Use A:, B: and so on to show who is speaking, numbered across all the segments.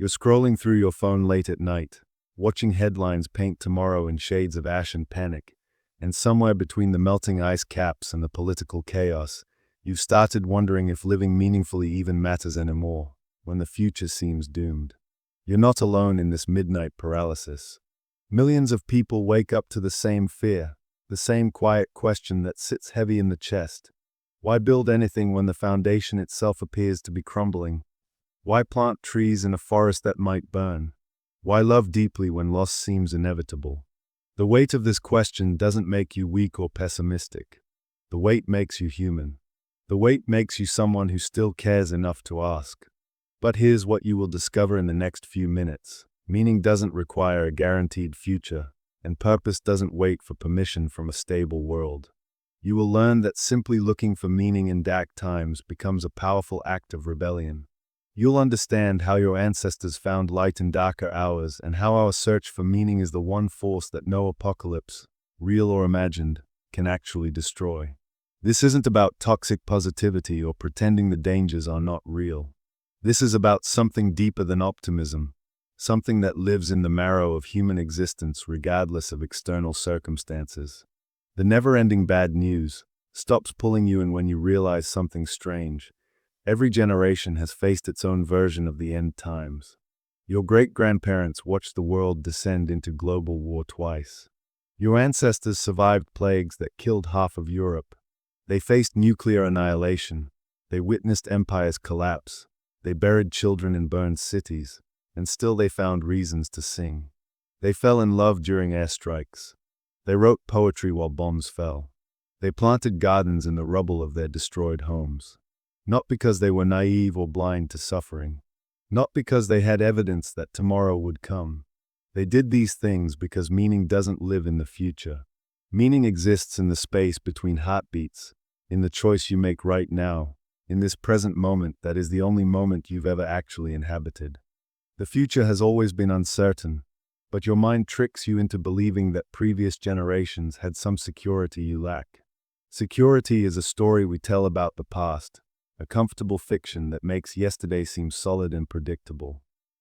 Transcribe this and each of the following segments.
A: You're scrolling through your phone late at night, watching headlines paint tomorrow in shades of ash and panic, and somewhere between the melting ice caps and the political chaos, you've started wondering if living meaningfully even matters anymore, when the future seems doomed. You're not alone in this midnight paralysis. Millions of people wake up to the same fear, the same quiet question that sits heavy in the chest. Why build anything when the foundation itself appears to be crumbling? Why plant trees in a forest that might burn? Why love deeply when loss seems inevitable? The weight of this question doesn't make you weak or pessimistic. The weight makes you human. The weight makes you someone who still cares enough to ask. But here's what you will discover in the next few minutes. Meaning doesn't require a guaranteed future, and purpose doesn't wait for permission from a stable world. You will learn that simply looking for meaning in dark times becomes a powerful act of rebellion. You'll understand how your ancestors found light in darker hours and how our search for meaning is the one force that no apocalypse, real or imagined, can actually destroy. This isn't about toxic positivity or pretending the dangers are not real. This is about something deeper than optimism, something that lives in the marrow of human existence regardless of external circumstances. The never-ending bad news stops pulling you in when you realize something strange. Every generation has faced its own version of the end times. Your great-grandparents watched the world descend into global war twice. Your ancestors survived plagues that killed half of Europe. They faced nuclear annihilation. They witnessed empires collapse. They buried children in burned cities, and still they found reasons to sing. They fell in love during airstrikes. They wrote poetry while bombs fell. They planted gardens in the rubble of their destroyed homes. Not because they were naive or blind to suffering. Not because they had evidence that tomorrow would come. They did these things because meaning doesn't live in the future. Meaning exists in the space between heartbeats, in the choice you make right now, in this present moment that is the only moment you've ever actually inhabited. The future has always been uncertain, but your mind tricks you into believing that previous generations had some security you lack. Security is a story we tell about the past, a comfortable fiction that makes yesterday seem solid and predictable.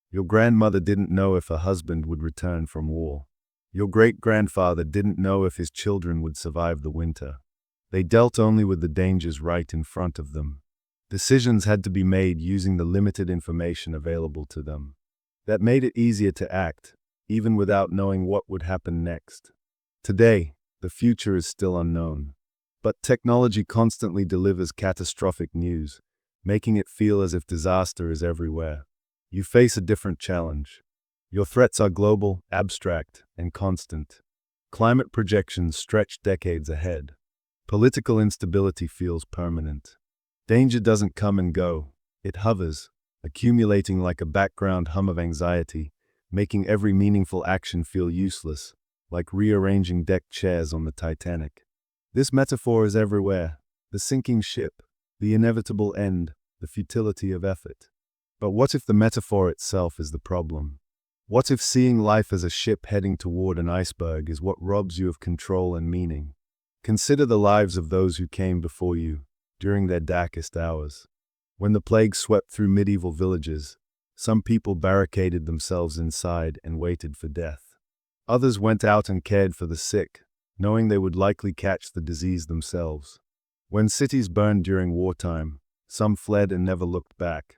A: Your grandmother didn't know if her husband would return from war. Your great-grandfather didn't know if his children would survive the winter. They dealt only with the dangers right in front of them. Decisions had to be made using the limited information available to them. That made it easier to act, even without knowing what would happen next. Today, the future is still unknown. But technology constantly delivers catastrophic news, making it feel as if disaster is everywhere. You face a different challenge. Your threats are global, abstract, and constant. Climate projections stretch decades ahead. Political instability feels permanent. Danger doesn't come and go. It hovers, accumulating like a background hum of anxiety, making every meaningful action feel useless, like rearranging deck chairs on the Titanic. This metaphor is everywhere: the sinking ship, the inevitable end, the futility of effort. But what if the metaphor itself is the problem? What if seeing life as a ship heading toward an iceberg is what robs you of control and meaning? Consider the lives of those who came before you, during their darkest hours. When the plague swept through medieval villages, some people barricaded themselves inside and waited for death. Others went out and cared for the sick, knowing they would likely catch the disease themselves. When cities burned during wartime, some fled and never looked back.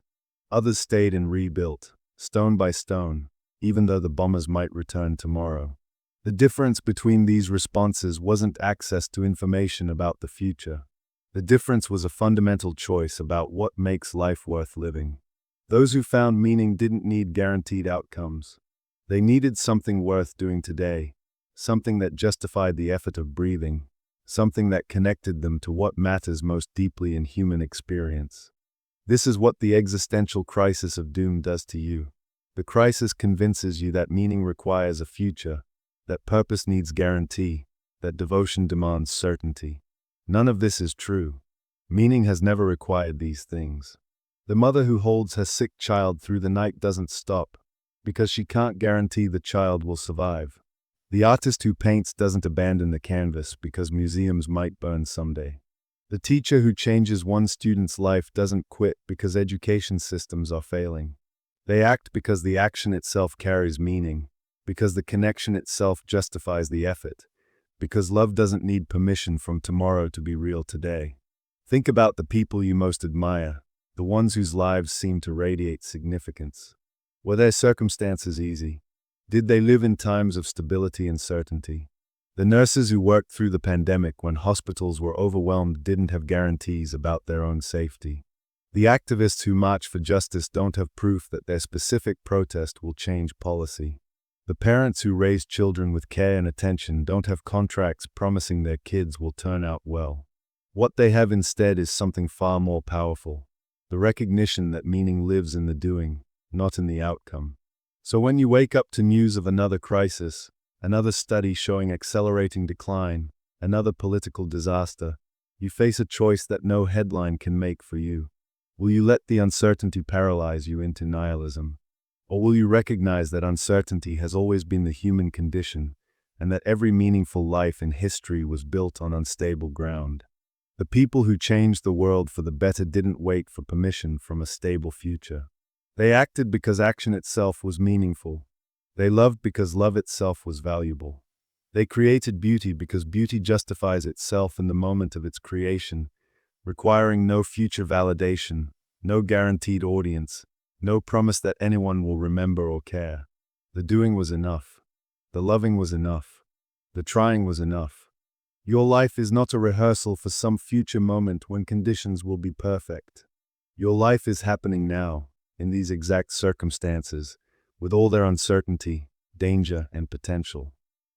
A: Others stayed and rebuilt, stone by stone, even though the bombers might return tomorrow. The difference between these responses wasn't access to information about the future. The difference was a fundamental choice about what makes life worth living. Those who found meaning didn't need guaranteed outcomes. They needed something worth doing today, something that justified the effort of breathing, something that connected them to what matters most deeply in human experience. This is what the existential crisis of doom does to you. The crisis convinces you that meaning requires a future, that purpose needs guarantee, that devotion demands certainty. None of this is true. Meaning has never required these things. The mother who holds her sick child through the night doesn't stop, because she can't guarantee the child will survive. The artist who paints doesn't abandon the canvas because museums might burn someday. The teacher who changes one student's life doesn't quit because education systems are failing. They act because the action itself carries meaning, because the connection itself justifies the effort, because love doesn't need permission from tomorrow to be real today. Think about the people you most admire, the ones whose lives seem to radiate significance. Were their circumstances easy? Did they live in times of stability and certainty? The nurses who worked through the pandemic when hospitals were overwhelmed didn't have guarantees about their own safety. The activists who march for justice don't have proof that their specific protest will change policy. The parents who raise children with care and attention don't have contracts promising their kids will turn out well. What they have instead is something far more powerful: the recognition that meaning lives in the doing, not in the outcome. So when you wake up to news of another crisis, another study showing accelerating decline, another political disaster, you face a choice that no headline can make for you. Will you let the uncertainty paralyze you into nihilism? Or will you recognize that uncertainty has always been the human condition, and that every meaningful life in history was built on unstable ground? The people who changed the world for the better didn't wait for permission from a stable future. They acted because action itself was meaningful. They loved because love itself was valuable. They created beauty because beauty justifies itself in the moment of its creation, requiring no future validation, no guaranteed audience, no promise that anyone will remember or care. The doing was enough. The loving was enough. The trying was enough. Your life is not a rehearsal for some future moment when conditions will be perfect. Your life is happening now, in these exact circumstances, with all their uncertainty, danger, and potential.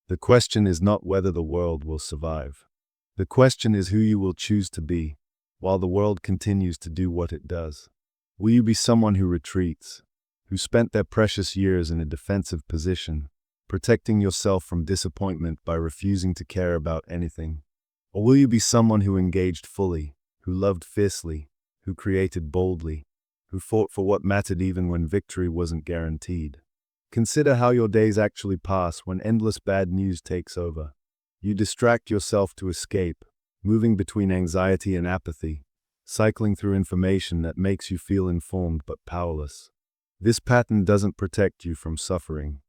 A: The question is not whether the world will survive. The question is who you will choose to be, while the world continues to do what it does. Will you be someone who retreats, who spent their precious years in a defensive position, protecting yourself from disappointment by refusing to care about anything? Or will you be someone who engaged fully, who loved fiercely, who created boldly, who fought for what mattered even when victory wasn't guaranteed? Consider how your days actually pass when endless bad news takes over. You distract yourself to escape, moving between anxiety and apathy, cycling through information that makes you feel informed but powerless. This pattern doesn't protect you from suffering.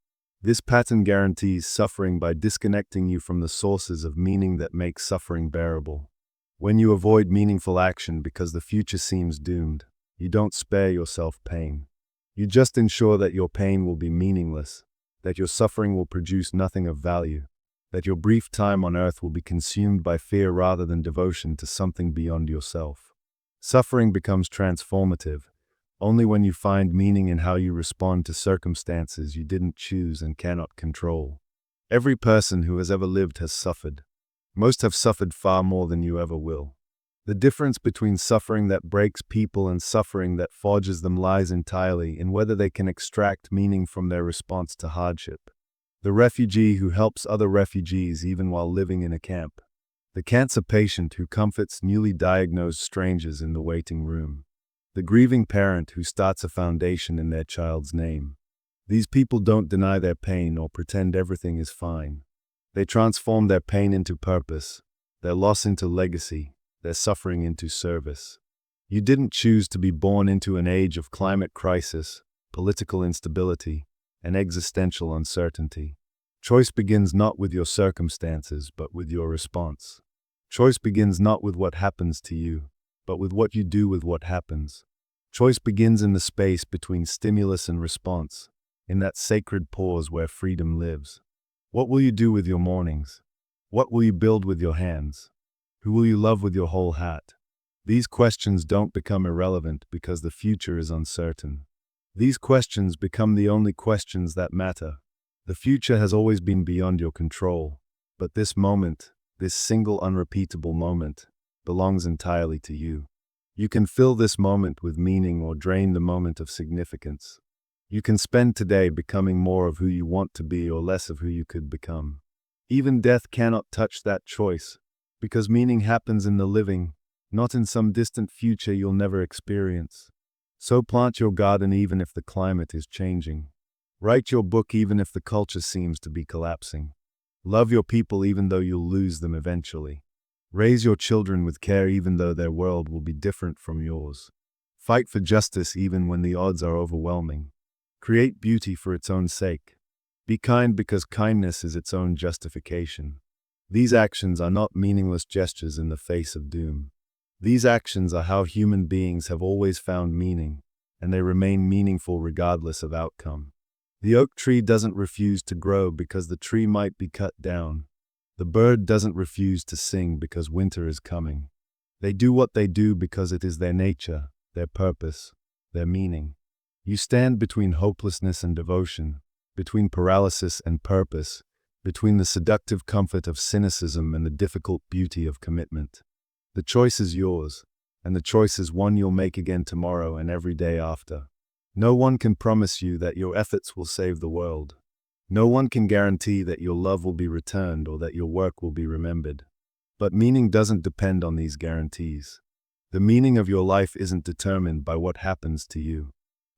A: This pattern guarantees suffering by disconnecting you from the sources of meaning that make suffering bearable. When you avoid meaningful action because the future seems doomed, you don't spare yourself pain. You just ensure that your pain will be meaningless, that your suffering will produce nothing of value, that your brief time on earth will be consumed by fear rather than devotion to something beyond yourself. Suffering becomes transformative only when you find meaning in how you respond to circumstances you didn't choose and cannot control. Every person who has ever lived has suffered. Most have suffered far more than you ever will. The difference between suffering that breaks people and suffering that forges them lies entirely in whether they can extract meaning from their response to hardship. The refugee who helps other refugees even while living in a camp. The cancer patient who comforts newly diagnosed strangers in the waiting room. The grieving parent who starts a foundation in their child's name. These people don't deny their pain or pretend everything is fine. They transform their pain into purpose, their loss into legacy, their suffering into service. You didn't choose to be born into an age of climate crisis, political instability, and existential uncertainty. Choice begins not with your circumstances, but with your response. Choice begins not with what happens to you, but with what you do with what happens. Choice begins in the space between stimulus and response, in that sacred pause where freedom lives. What will you do with your mornings? What will you build with your hands? Who will you love with your whole heart? These questions don't become irrelevant because the future is uncertain. These questions become the only questions that matter. The future has always been beyond your control, but this moment, this single unrepeatable moment, belongs entirely to you. You can fill this moment with meaning or drain the moment of significance. You can spend today becoming more of who you want to be or less of who you could become. Even death cannot touch that choice, because meaning happens in the living, not in some distant future you'll never experience. So plant your garden even if the climate is changing. Write your book even if the culture seems to be collapsing. Love your people even though you'll lose them eventually. Raise your children with care even though their world will be different from yours. Fight for justice even when the odds are overwhelming. Create beauty for its own sake. Be kind because kindness is its own justification. These actions are not meaningless gestures in the face of doom. These actions are how human beings have always found meaning, and they remain meaningful regardless of outcome. The oak tree doesn't refuse to grow because the tree might be cut down. The bird doesn't refuse to sing because winter is coming. They do what they do because it is their nature, their purpose, their meaning. You stand between hopelessness and devotion, between paralysis and purpose, between the seductive comfort of cynicism and the difficult beauty of commitment. The choice is yours, and the choice is one you'll make again tomorrow and every day after. No one can promise you that your efforts will save the world. No one can guarantee that your love will be returned or that your work will be remembered. But meaning doesn't depend on these guarantees. The meaning of your life isn't determined by what happens to you.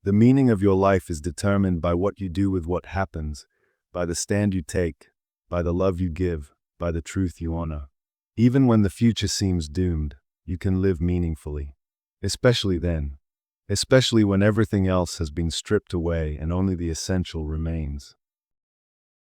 A: The meaning of your life is determined by what you do with what happens, by the stand you take, by the love you give, by the truth you honor. Even when the future seems doomed, you can live meaningfully. Especially then. Especially when everything else has been stripped away and only the essential remains.